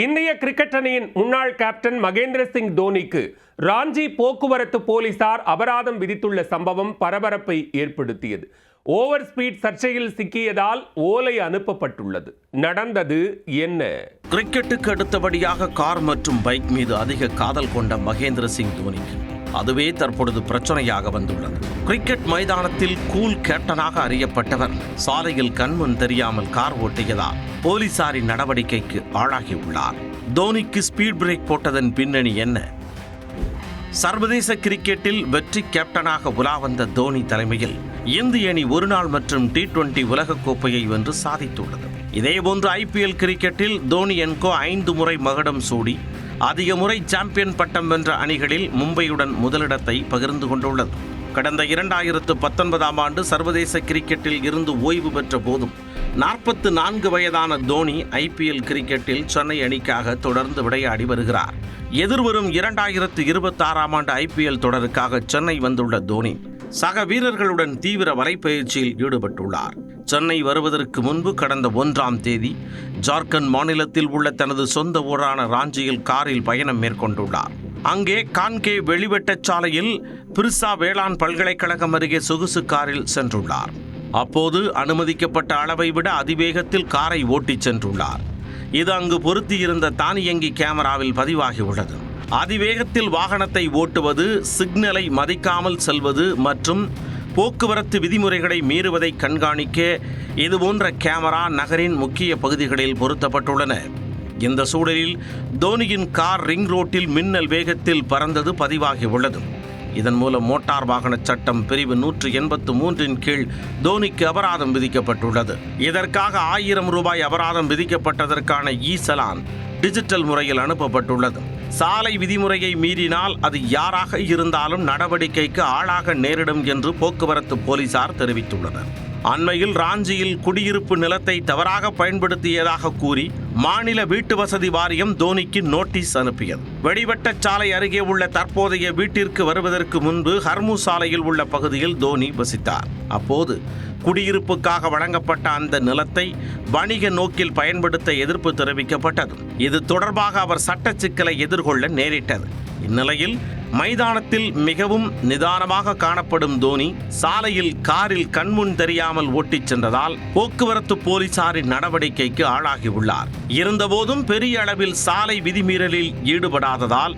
இந்திய கிரிக்கெட் அணியின் முன்னாள் கேப்டன் மகேந்திர சிங் தோனிக்கு ராஞ்சி போக்குவரத்து போலீசார் அபராதம் விதித்துள்ள சம்பவம் பரபரப்பை ஏற்படுத்தியது. ஓவர் ஸ்பீட் சர்ச்சையில் சிக்கியதால் ஓலை அனுப்பப்பட்டுள்ளது. நடந்தது என்ன? கிரிக்கெட்டுக்கு அடுத்தபடியாக கார் மற்றும் பைக் மீது அதிக காதல் கொண்ட மகேந்திர சிங் தோனிக்கு அதுவே தற்பொழுது பிரச்சனையாக வந்துள்ளது. கிரிக்கெட் மைதானத்தில் கூல் கேப்டனாக அறியப்பட்டவர் சாலையில் கண்முன் தெரியாமல் கார் ஓட்டியதால் போலீசாரின் நடவடிக்கைக்கு ஆளாகியுள்ளார். தோனிக்கு ஸ்பீட் பிரேக் போட்டதன் பின்னணி என்ன? சர்வதேச கிரிக்கெட்டில் வெற்றி கேப்டனாக உலா வந்த தோனி தலைமையில் இந்திய அணி ஒருநாள் மற்றும் T20 உலகக்கோப்பையை வென்று சாதித்துள்ளது. இதேபோன்று IPL கிரிக்கெட்டில் தோனி என்கோ 5 முறை மகுடம் சூடி அதிக முறை சாம்பியன் பட்டம் வென்ற அணிகளில் மும்பையுடன் முதலிடத்தை பகிர்ந்து கொண்டுள்ளது. கடந்த 2019ஆம் ஆண்டு சர்வதேச கிரிக்கெட்டில் இருந்து ஓய்வு பெற்ற போதும் 44 வயதான தோனி IPL கிரிக்கெட்டில் சென்னை அணிக்காக தொடர்ந்து விளையாடி வருகிறார். எதிர்வரும் 2026ஆம் ஆண்டு IPL தொடருக்காக சென்னை வந்துள்ள தோனி சக வீரர்களுடன் தீவிர வலைப்பயிற்சியில் ஈடுபட்டுள்ளார். சென்னை வருவதற்கு முன்பு கடந்த 1ஆம் தேதி ஜார்க்கண்ட் மாநிலத்தில் உள்ள தனது சொந்த ஊரான ராஞ்சியில் காரில் பயணம் மேற்கொண்டுள்ளார். அங்கே கான்கே வெளிவெட்டச் சாலையில் பிர்சா வேளாண் பல்கலைக்கழகம் அருகே சொகுசு காரில் சென்றுள்ளார். அப்போது அனுமதிக்கப்பட்ட அளவை விட அதிவேகத்தில் காரை ஓட்டிச் சென்றுள்ளார். இது அங்கு பொருத்தியிருந்த தானியங்கி கேமராவில் பதிவாகியுள்ளது. அதிவேகத்தில் வாகனத்தை ஓட்டுவது, சிக்னலை மதிக்காமல் செல்வது மற்றும் போக்குவரத்து விதிமுறைகளை மீறுவதை கண்காணிக்க இதுபோன்ற கேமரா நகரின் முக்கிய பகுதிகளில் பொருத்தப்பட்டுள்ளன. இந்த சூழலில் தோனியின் கார் ரிங் ரோட்டில் மின்னல் வேகத்தில் பறந்தது பதிவாகியுள்ளது. இதன் மூலம் மோட்டார் வாகன சட்டம் பிரிவு 183 கீழ் தோனிக்கு அபராதம் விதிக்கப்பட்டுள்ளது. இதற்காக 1000 ரூபாய் அபராதம் விதிக்கப்பட்டதற்கான சலான் டிஜிட்டல் முறையில் அனுப்பப்பட்டுள்ளது. சாலை விதிமுறையை மீறினால் அது யாராக இருந்தாலும் நடவடிக்கைக்கு ஆளாக நேரிடும் என்று போக்குவரத்து போலீசார் தெரிவித்துள்ளனர். அண்மையில் ராஞ்சியில் குடியிருப்பு நிலத்தை தவறாக பயன்படுத்தியதாக கூறி மாநில வீட்டு வசதி வாரியம் தோனிக்கு நோட்டீஸ் அனுப்பியது. வெடிவெட்டச் சாலை அருகே உள்ள தற்போதைய வீட்டிற்கு வருவதற்கு முன்பு ஹர்மு சாலையில் உள்ள பகுதியில் தோனி வசித்தார். அப்போது குடியிருப்புக்காக வழங்கப்பட்ட அந்த நிலத்தை வணிக நோக்கில் பயன்படுத்த எதிர்ப்பு தெரிவிக்கப்பட்டது. இது தொடர்பாக அவர் சட்ட சிக்கலை எதிர்கொள்ள நேரிட்டது. இந்நிலையில் மைதானத்தில் மிகவும் நிதானமாக காணப்படும் தோனி சாலையில் காரில் கண்முன் தெரியாமல் ஓட்டிச் சென்றதால் போக்குவரத்து போலீசாரின் நடவடிக்கைக்கு ஆளாகியுள்ளார். இருந்தபோதும் பெரிய அளவில் சாலை விதிமீறலில் ஈடுபடாததால்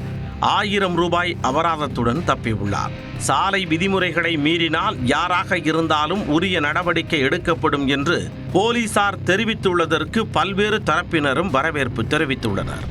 1000 ரூபாய் அபராதத்துடன் தப்பியுள்ளார். சாலை விதிமுறைகளை மீறினால் யாராக இருந்தாலும் உரிய நடவடிக்கை எடுக்கப்படும் என்று போலீசார் தெரிவித்துள்ளதற்கு பல்வேறு தரப்பினரும் வரவேற்பு தெரிவித்துள்ளனர்.